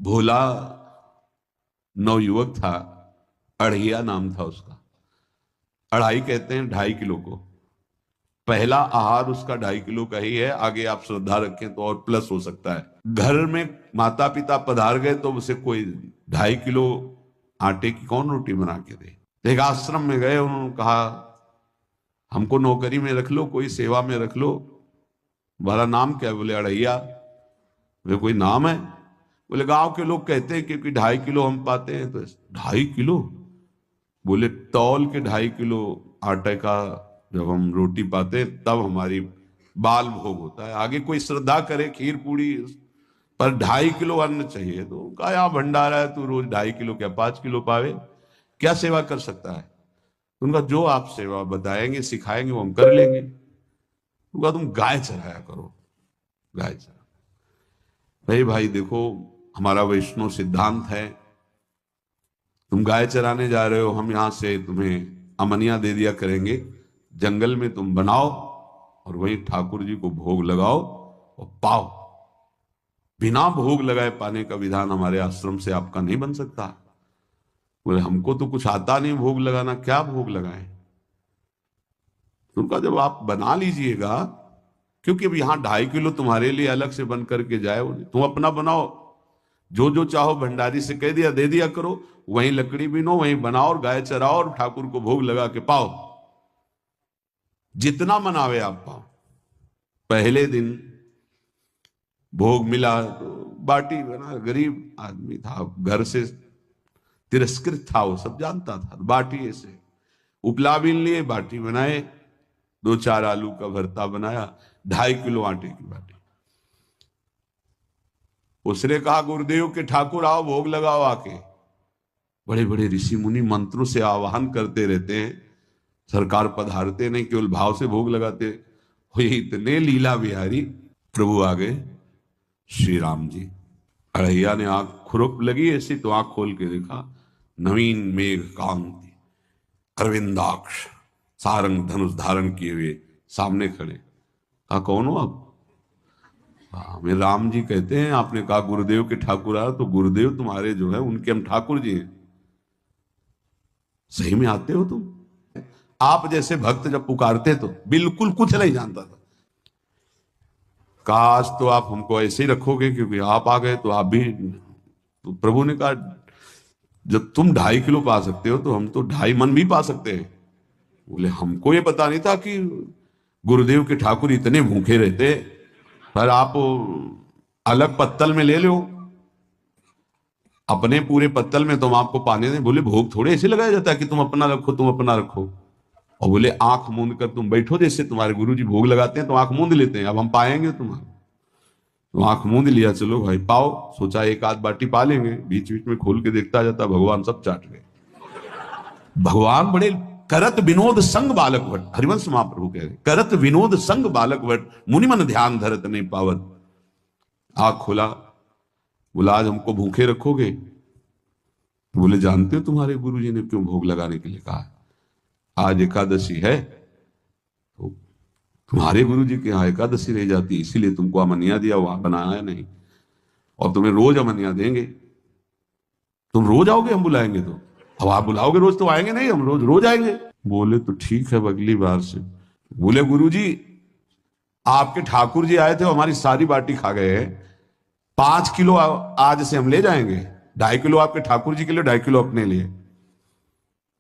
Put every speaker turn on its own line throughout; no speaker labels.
भोला नवयुवक था, अढ़िया नाम था उसका। अढ़ाई कहते हैं 2.5 किलो को। पहला आहार उसका 2.5 किलो का ही है, आगे आप श्रद्धा रखें तो और प्लस हो सकता है। घर में माता पिता पधार गए तो उसे कोई 2.5 किलो आटे की कौन रोटी बना के दे। एक आश्रम में गए, उन्होंने कहा हमको नौकरी में रख लो, कोई सेवा में रख लो। तुम्हारा नाम क्या है? बोले अढ़ैया। वे कोई नाम है? बोले गांव के लोग कहते हैं क्योंकि 2.5 किलो हम पाते हैं। तो 2.5 किलो? बोले तौल के 2.5 किलो आटे का जब हम रोटी पाते हैं तब हमारी बाल भोग होता है। आगे कोई श्रद्धा करे खीर पूड़ी, पर 2.5 किलो अन्न चाहिए। तो कहा यहाँ भंडारा है, तू रोज 2.5 किलो क्या 5 किलो पावे, क्या सेवा कर सकता है? उनका जो आप सेवा बताएंगे सिखाएंगे वो हम कर लेंगे। उनका तुम गाय चराया करो, गाय चरा। भाई भाई देखो, हमारा वैष्णव सिद्धांत है, तुम गाय चराने जा रहे हो, हम यहां से तुम्हें अमनिया दे दिया करेंगे, जंगल में तुम बनाओ और वहीं ठाकुर जी को भोग लगाओ और पाओ। बिना भोग लगाए पाने का विधान हमारे आश्रम से आपका नहीं बन सकता। बोले हमको तो कुछ आता नहीं भोग लगाना, क्या भोग लगाएं? उनका जब आप बना लीजिएगा, क्योंकि अब यहां 2.5 किलो तुम्हारे लिए अलग से बन करके जाए, तुम अपना बनाओ, जो जो चाहो भंडारी से कह दिया दे दिया करो, वहीं लकड़ी बीनो, वहीं बनाओ और गाय चराओ और ठाकुर को भोग लगा के पाओ। जितना मनावे आप पाओ। पहले दिन भोग मिला तो बाटी बना, गरीब आदमी था, घर से तिरस्कृत था, वो सब जानता था। बाटी ऐसे उपला बीन लिए, बाटी बनाए, 2-4 आलू का भरता बनाया, 2.5 किलो आटे की बाटी। उसने कहा गुरुदेव के ठाकुर आओ भोग लगाओ आके। बड़े बड़े ऋषि मुनि मंत्रों से आवाहन करते रहते हैं, सरकार पधारते नहीं, केवल भाव से भोग लगाते। वो इतने लीला बिहारी प्रभु आ गए, श्री राम जी। अढ़ैया ने आंख खुरप लगी ऐसी तो आंख खोल के देखा, नवीन मेघ कांति, अरविंदाक्ष, सारंग धनुष धारण किए हुए सामने खड़े। कहा कौन हो आप? हमें राम जी कहते हैं। आपने कहा गुरुदेव के ठाकुर आ, तो गुरुदेव तुम्हारे जो है उनके हम ठाकुर जी हैं। सही में आते हो तुम? आप जैसे भक्त जब पुकारते तो बिल्कुल कुछ नहीं जानता था। काश तो आप हमको ऐसे ही रखोगे, क्योंकि आप आ गए तो आप भी। तो प्रभु ने कहा जब तुम 2.5 किलो पा सकते हो तो हम तो 2.5 मन भी पा सकते हैं। बोले हमको ये पता नहीं था कि गुरुदेव के ठाकुर इतने भूखे रहते, पर आप अलग पत्तल में ले लो, अपने पूरे पत्तल में तुम आपको पाने दें। बोले भोग थोड़े ऐसे लगाया जाता है कि तुम अपना रखो, तुम अपना रखो। और बोले आंख मूंद कर तुम बैठो, जैसे तुम्हारे गुरुजी भोग लगाते हैं तो आंख मूंद लेते हैं, अब हम पाएंगे तुम्हारा। तो आंख मूंद लिया, चलो भाई पाओ। सोचा एक आध बाटी पा लेंगे, बीच बीच में खोल के देखता जाता, भगवान सब चाट गए। भगवान बड़े करत विनोद संग बालक भट्ट, हरिवंश महाप्रभु कह रहे, करत विनोद संग बालक भट्ट, मुनि मन ध्यान धरत नहीं पावत। आंख खोला, बोला आज हमको भूखे रखोगे? बोले जानते हो तुम्हारे गुरुजी ने क्यों भोग लगाने के लिए कहा? आज एकादशी है, तो तुम्हारे गुरुजी के यहाँ एकादशी रह जाती, इसीलिए तुमको अमनिया दिया, वहां बनाया नहीं, और तुम्हें रोज अमनिया देंगे। तुम रोज आओगे हम बुलाएंगे तो? अब आप बुलाओगे रोज तो आएंगे नहीं, हम रोज रोज आएंगे। बोले तो ठीक है अगली बार से। बोले गुरुजी आपके ठाकुर जी आए थे, हमारी सारी बाटी खा गए हैं, 5 किलो आज से हम ले जाएंगे, 2.5 किलो आपके ठाकुर जी के लिए, 2.5 किलो अपने लिए।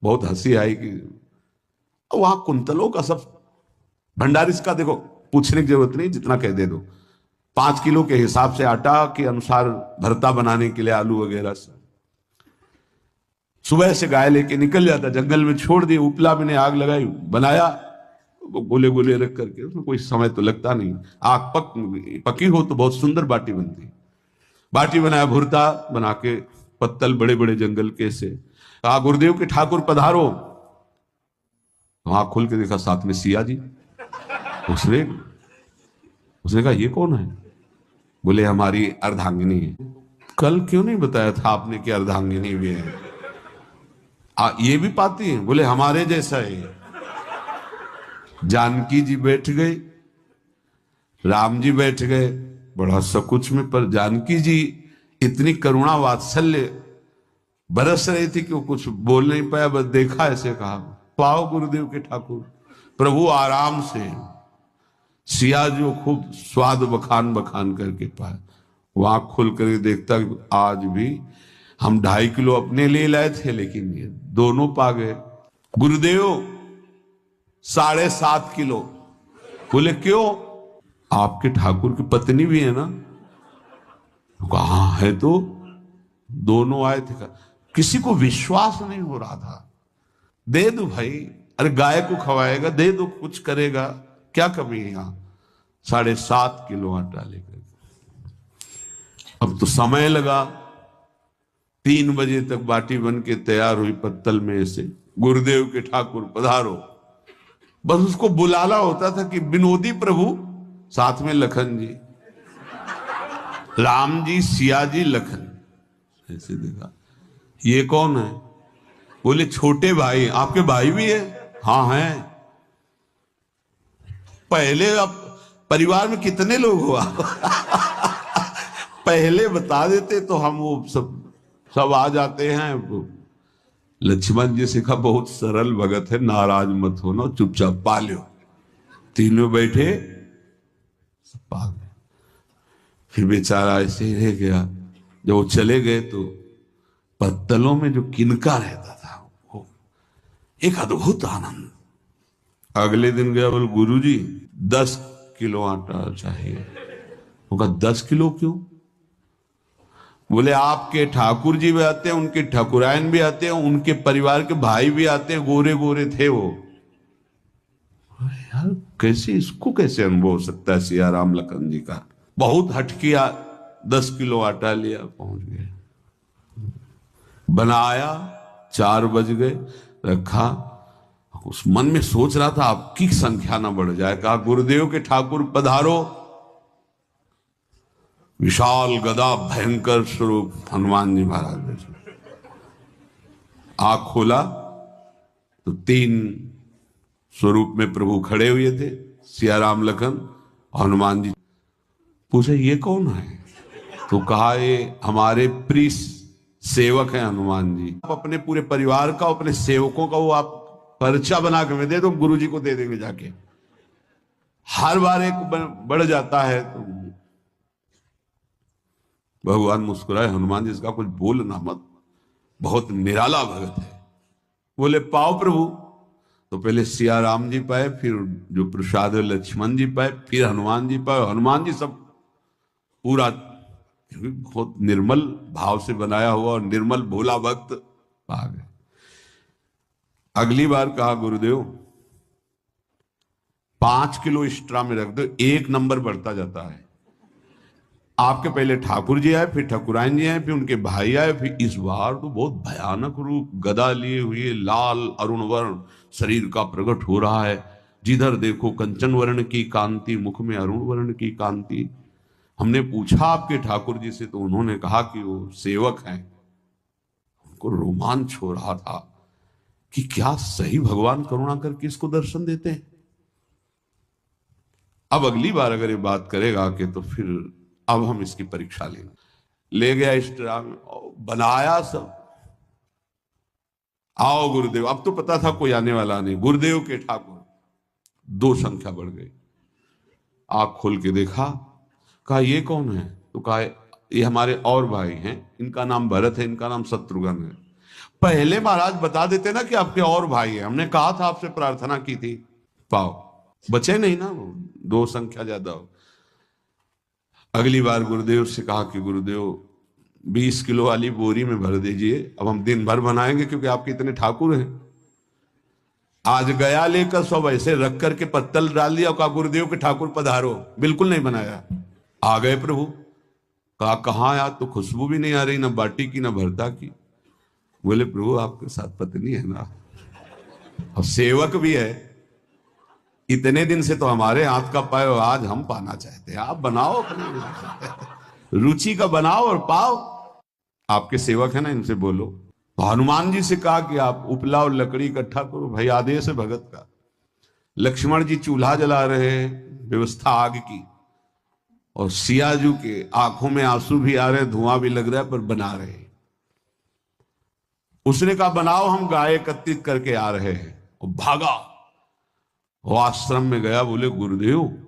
बहुत हंसी आई कि वहां कुंतलों का सब भंडारिस का देखो, पूछने की जरूरत नहीं, जितना कह दे दो। 5 किलो के हिसाब से आटा के अनुसार भरता बनाने के लिए आलू वगैरह से सुबह से गाय लेके निकल जाता, जंगल में छोड़ दिए, उपला मैंने आग लगाई, बनाया, गोले गोले रख करके, उसमें कोई समय तो लगता नहीं। आग पकी हो तो बहुत सुंदर बाटी बनती। बाटी बनाया, भुरता बना के, पत्तल बड़े बड़े जंगल के से। कहा गुरुदेव के ठाकुर पधारो। आंख खोल के देखा साथ में सिया जी। उसने उसने कहा ये कौन है? बोले हमारी अर्धांगिनी है। कल क्यों नहीं बताया था आपने कि अर्धांगिनी भी है? ये भी पाती है? बोले हमारे जैसा है। जानकी जी बैठ गए, राम जी बैठ गए, बड़ा सकुच में, पर जानकी जी इतनी करुणा वात्सल्य बरस रही थी कि वो कुछ बोल नहीं पाया, बस देखा, ऐसे कहा, पाओ गुरुदेव के ठाकुर। प्रभु आराम से सिया जो खूब स्वाद बखान बखान करके पाए, वो आंख खोल करके देखता कि आज भी हम 2.5 किलो अपने लिए लाए थे, लेकिन ये दोनों पा गए। गुरुदेव 7.5 किलो। बोले क्यों? आपके ठाकुर की पत्नी भी है ना? कहा है, तो दोनों आए थे। किसी को विश्वास नहीं हो रहा था। दे दो भाई, अरे गाय को खवाएगा, दे दो, कुछ करेगा, क्या कमी है यहां। 7.5 किलो आटा लेकर अब तो समय लगा। 3 बजे तक बाटी बन के तैयार हुई पत्तल में से। गुरुदेव के ठाकुर पधारो। बस उसको बुलाना होता था कि विनोदी प्रभु, साथ में लखन जी, राम जी, सिया जी, लखन। ऐसे देखा, ये कौन है? बोले छोटे भाई। आपके भाई भी है? हाँ है। पहले अब परिवार में कितने लोग हो आप? पहले बता देते तो हम वो सब आ जाते हैं। लक्ष्मण जी से कहा, बहुत सरल भगत है, नाराज मत होना, चुपचाप पा लो। तीनों बैठे, सब पा गए। फिर बेचारा ऐसे ही रह गया। जब वो चले गए तो पत्तलों में जो किनका रहता था, वो एक अद्भुत आनंद। अगले दिन गया, बोले गुरुजी 10 किलो आटा चाहिए। वो कहा 10 किलो क्यों? बोले आपके ठाकुर जी भी आते हैं, उनके ठाकुरायन भी आते हैं, उनके परिवार के भाई भी आते हैं, गोरे गोरे थे वो। यार कैसे, इसको कैसे अनुभव हो सकता है सिया राम लखन जी का। बहुत हट किया, 10 किलो आटा लिया, पहुंच गए, बनाया। 4 बज गए, रखा। उस मन में सोच रहा था आपकी संख्या ना बढ़ जाए। कहा गुरुदेव के ठाकुर पधारो। विशाल गदा, भयंकर स्वरूप हनुमान जी महाराज। आंख खोला तो 3 स्वरूप में प्रभु खड़े हुए थे, सिया राम लखन हनुमान जी। पूछा ये कौन है? तो कहा ये हमारे प्रिय सेवक हैं हनुमान जी। आप अपने पूरे परिवार का, अपने सेवकों का वो आप पर्चा बना के दे दो, गुरु जी को दे देंगे जाके। हर बार एक बढ़ जाता है तो भगवान मुस्कुराए, हनुमान जी इसका कुछ बोलना मत, बहुत निराला भगत है। बोले पाओ प्रभु। तो पहले सिया राम जी पाए, फिर जो प्रसाद लक्ष्मण जी पाए, फिर हनुमान जी पाए। हनुमान जी सब पूरा बहुत निर्मल भाव से बनाया हुआ और निर्मल भोला भक्त आ गए। अगली बार कहा गुरुदेव 5 किलो एक्स्ट्रा में रख दो, 1 नंबर बढ़ता जाता है। आपके पहले ठाकुर जी आए, फिर ठाकुरायन जी आए, फिर उनके भाई आए, फिर इस बार तो बहुत भयानक रूप, गदा लिए हुए, लाल अरुण वर्ण शरीर का प्रकट हो रहा है। जिधर देखो कंचन वर्ण की कांति, मुख में अरुण वर्ण की कांति। हमने पूछा आपके ठाकुर जी से, तो उन्होंने कहा कि वो सेवक हैं। उनको रोमांच हो रहा था कि क्या सही भगवान करुणा करके इसको दर्शन देते हैं। अब अगली बार अगर ये बात करेगा कि तो फिर अब हम इसकी परीक्षा लेंगे। ले गया इस तरह में, बनाया सब। आओ गुरुदेव। अब तो पता था कोई आने वाला नहीं। गुरुदेव के ठाकुर 2 संख्या बढ़ गई। आंख खोल के देखा, कहा ये कौन है? तो कहा ये हमारे और भाई हैं, इनका नाम भरत है, इनका नाम शत्रुघ्न है। पहले महाराज बता देते ना कि आपके और भाई है, हमने कहा था, आपसे प्रार्थना की थी। पाओ बचे नहीं ना, वो 2 संख्या ज्यादा हो। अगली बार गुरुदेव से कहा कि गुरुदेव 20 किलो वाली बोरी में भर दीजिए, अब हम दिन भर बनाएंगे क्योंकि आपके इतने ठाकुर हैं। आज गया लेकर सब ऐसे रख करके पत्तल डाल दिया, कहा गुरुदेव के ठाकुर पधारो। बिल्कुल नहीं बनाया। आ गए प्रभु। कहा कहाँ यार, तो खुशबू भी नहीं आ रही, ना बाटी की ना भरता की। बोले प्रभु आपके साथ पत्नी है ना, और सेवक भी है, इतने दिन से तो हमारे हाथ का पाए, आज हम पाना चाहते हैं, आप बनाओ अपनी रुचि का बनाओ और पाओ। आपके सेवक है ना, इनसे बोलो। तो हनुमान जी से कहा कि आप उपला और लकड़ी इकट्ठा करो, भाई आदेश है भगत का। लक्ष्मण जी चूल्हा जला रहे हैं, व्यवस्था आग की। और सियाजू के आंखों में आंसू भी आ रहे, धुआं भी लग रहा है, पर बना रहे। उसने कहा बनाओ, हम गाय एकत्रित करके आ रहे हैं। और भागा, वो आश्रम में गया, बोले गुरुदेव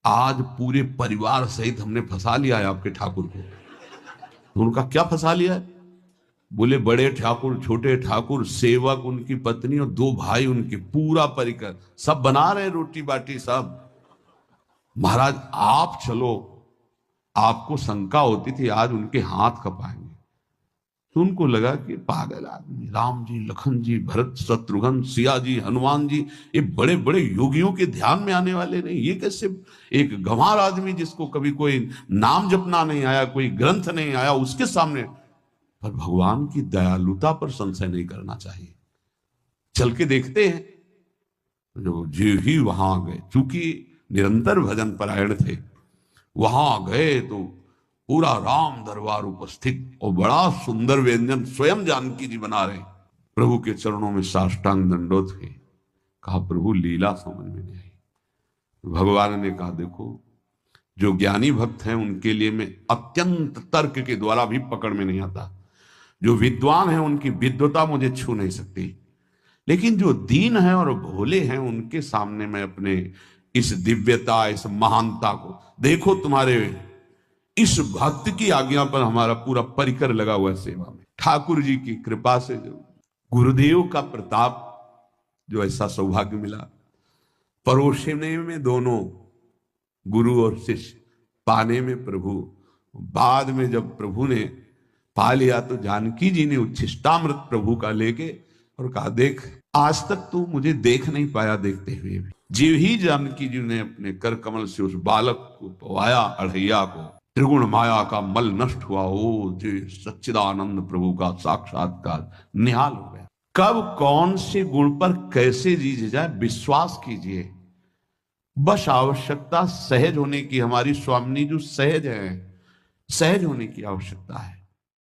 आज पूरे परिवार सहित हमने फंसा लिया है आपके ठाकुर को। तो उनका क्या फंसा लिया है? बोले बड़े ठाकुर, छोटे ठाकुर, सेवक, उनकी पत्नी और 2 भाई उनके, पूरा परिकर, सब बना रहे रोटी बाटी सब। महाराज आप चलो, आपको शंका होती थी आज उनके हाथ कपाएंगे। तो उनको लगा कि पागल आदमी, राम जी, लखन जी, भरत, शत्रुघ्न, सिया जी, हनुमान जी, ये बड़े बड़े योगियों के ध्यान में आने वाले नहीं, ये कैसे एक गंवार आदमी जिसको कभी कोई नाम जपना नहीं आया, कोई ग्रंथ नहीं आया, उसके सामने। पर भगवान की दयालुता पर संशय नहीं करना चाहिए। चल के देखते हैं। जो जीव ही वहां गए, चूंकि निरंतर भजन परायण थे, वहां गए तो पूरा राम दरबार उपस्थित, और बड़ा सुंदर व्यंजन स्वयं जानकी जी बना रहे। प्रभु के चरणों में साष्टांग दंडोत हुए। कहा प्रभु लीला समझ में नहीं आई। भगवान ने कहा देखो, जो ज्ञानी भक्त हैं उनके लिए मैं अत्यंत तर्क के द्वारा भी पकड़ में नहीं आता। जो विद्वान हैं उनकी विद्वता मुझे छू नहीं सकती, लेकिन जो दीन है और भोले हैं उनके सामने मैं अपने इस दिव्यता, इस महानता को देखो। तुम्हारे इस भक्त की आज्ञा पर हमारा पूरा परिकर लगा हुआ है सेवा में। ठाकुर जी की कृपा से, जो गुरुदेव का प्रताप, जो ऐसा सौभाग्य मिला, परोसने में दोनों गुरु और शिष्य, पाने में प्रभु। बाद में जब प्रभु ने पा लिया तो जानकी जी ने उच्छिष्टामृत प्रभु का लेके और कहा देख, आज तक तू मुझे देख नहीं पाया, देखते हुए भी जीव ही जानकी जी ने अपने कर कमल से उस बालक को पवाया, अढ़ैया को। त्रिगुण माया का मल नष्ट हुआ, ओ जी सच्चिदानंद प्रभु का साक्षात्कार निहाल हो गया। कब कौन से गुण पर कैसे जी जाए, विश्वास कीजिए। बस आवश्यकता सहज होने की, हमारी स्वामिनी जो सहज है, सहज होने की आवश्यकता है।